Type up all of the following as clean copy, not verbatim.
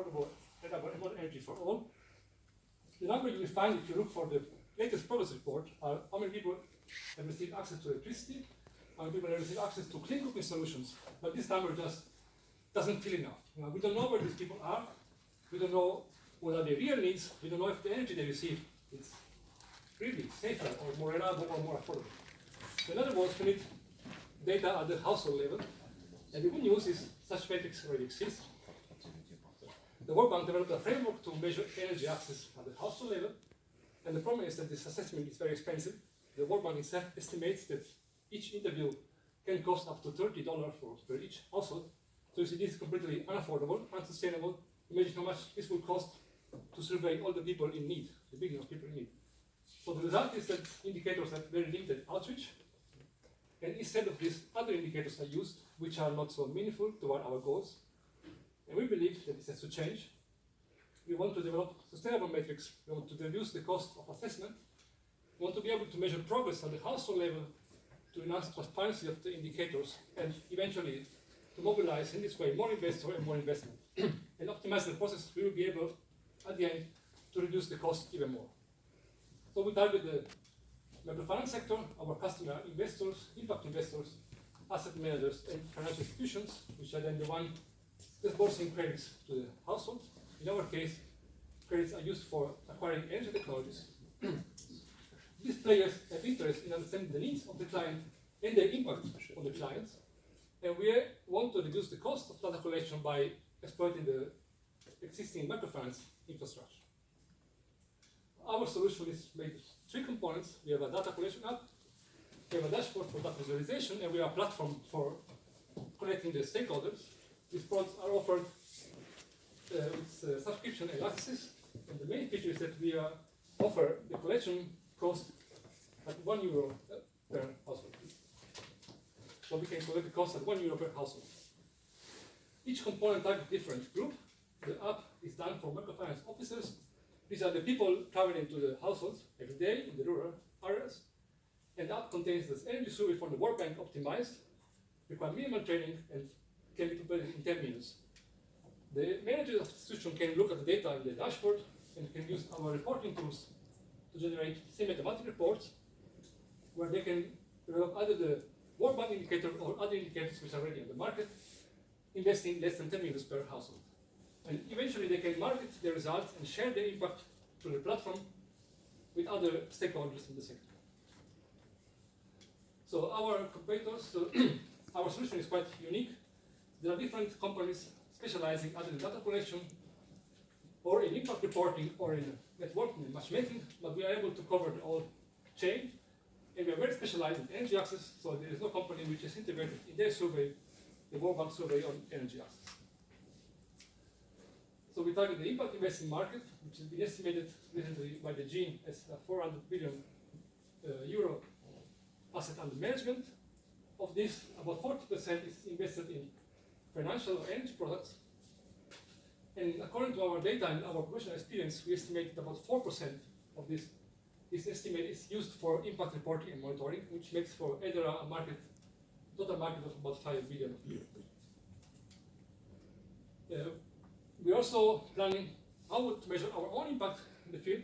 affordable, reliable energy for all. The number you will find if you look for the latest progress report are how many people have received access to electricity, how many people have received access to clean cooking solutions, but this number just doesn't feel enough. We don't know where these people are, we don't know what are their real needs, we don't know if the energy they receive is really safer or more reliable or more affordable. So in other words, we need data at the household level, and the good news is such metrics already exist. The World Bank developed a framework to measure energy access at the household level, and the problem is that this assessment is very expensive. The World Bank itself estimates that each interview can cost up to $30 per each household. So you see, this is completely unaffordable, unsustainable. Imagine how much this will cost to survey all the people in need, the billions of people in need. So the result is that indicators have very limited outreach, and instead of these, other indicators are used, which are not so meaningful toward our goals. And we believe that this has to change. We want to develop sustainable metrics. We want to reduce the cost of assessment. We want to be able to measure progress at the household level to enhance transparency of the indicators, and eventually to mobilize in this way more investors and more investment. And optimize the process, we will be able, at the end, to reduce the cost even more. So we target the microfinance sector, our customer investors, impact investors, asset managers, and financial institutions, which are then the one disbursing credits to the household. In our case, credits are used for acquiring energy technologies. These players have interest in understanding the needs of the client and their impact on the clients. And we want to reduce the cost of data collection by exploiting the existing microfinance infrastructure. Our solution is made of three components. We have a data collection app, we have a dashboard for data visualization, and we have a platform for connecting the stakeholders. These products are offered with subscription and access, and the main feature is that we offer the collection cost at €1 per household. So we can collect the cost at €1 per household. Each component targets a different group. The app is done for microfinance officers. These are the people traveling to the households every day in the rural areas. And the app contains this energy survey from the World Bank optimized, require minimal training, and can be completed in 10 minutes. The manager of the institution can look at the data in the dashboard and can use our reporting tools to generate semi-automatic reports where they can develop either the World Bank indicator or other indicators which are already on the market, investing less than 10 minutes per household. And eventually they can market their results and share their impact through the platform with other stakeholders in the sector. So our competitors, our solution is quite unique. There are different companies specializing either in data collection or in impact reporting or in networking and matchmaking, but we are able to cover the whole chain, and we are very specialized in energy access, so there is no company which has integrated in their survey the World Bank survey on energy access. So we target the impact investing market, which has been estimated recently by the GEAN as a 400 billion euro asset under management. Of this, about 40% is invested in financial or energy products. And according to our data and our professional experience, we estimate that about 4% of this estimate is used for impact reporting and monitoring, which makes for HEDERA a market, total market of about 5 billion euros. We're also planning how to measure our own impact in the field.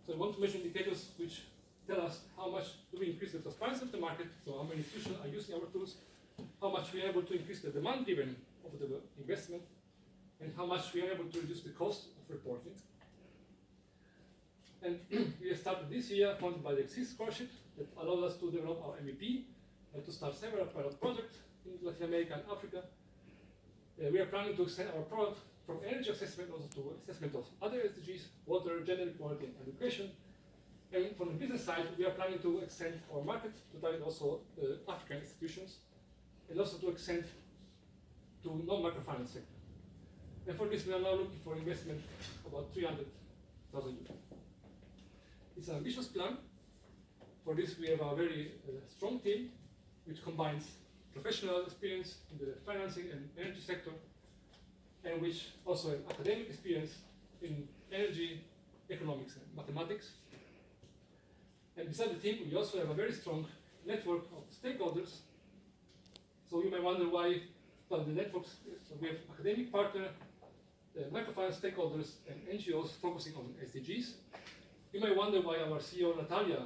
So we want to measure indicators which tell us how much do we increase the transparency of the market, so how many institutions are using our tools, how much we are able to increase the demand driven of the investment, and how much we are able to reduce the cost of reporting. And we have started this year, funded by the Exist Scholarship, that allowed us to develop our MVP and to start several pilot projects in Latin America and Africa. We are planning to extend our product from energy assessment also to assessment of other SDGs, water, gender equality, and education. And from the business side, we are planning to extend our market to target also African institutions, and also to extend to non-microfinance sector. And for this, we are now looking for investment about 300,000 euros. It's an ambitious plan. For this, we have a very strong team, which combines professional experience in the financing and energy sector, and which also have academic experience in energy, economics, and mathematics. And beside the team, we also have a very strong network of stakeholders. So you may wonder why, well, the networks, so we have academic partner, the microfinance stakeholders and NGOs focusing on SDGs. You may wonder why our CEO, Natalia,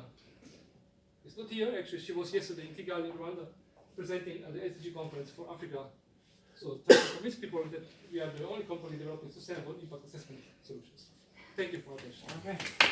is not here. Actually, she was yesterday in Kigali, Rwanda, presenting at the SDG conference for Africa. So trying to convince people that we are the only company developing sustainable impact assessment solutions. Thank you for attention. Okay.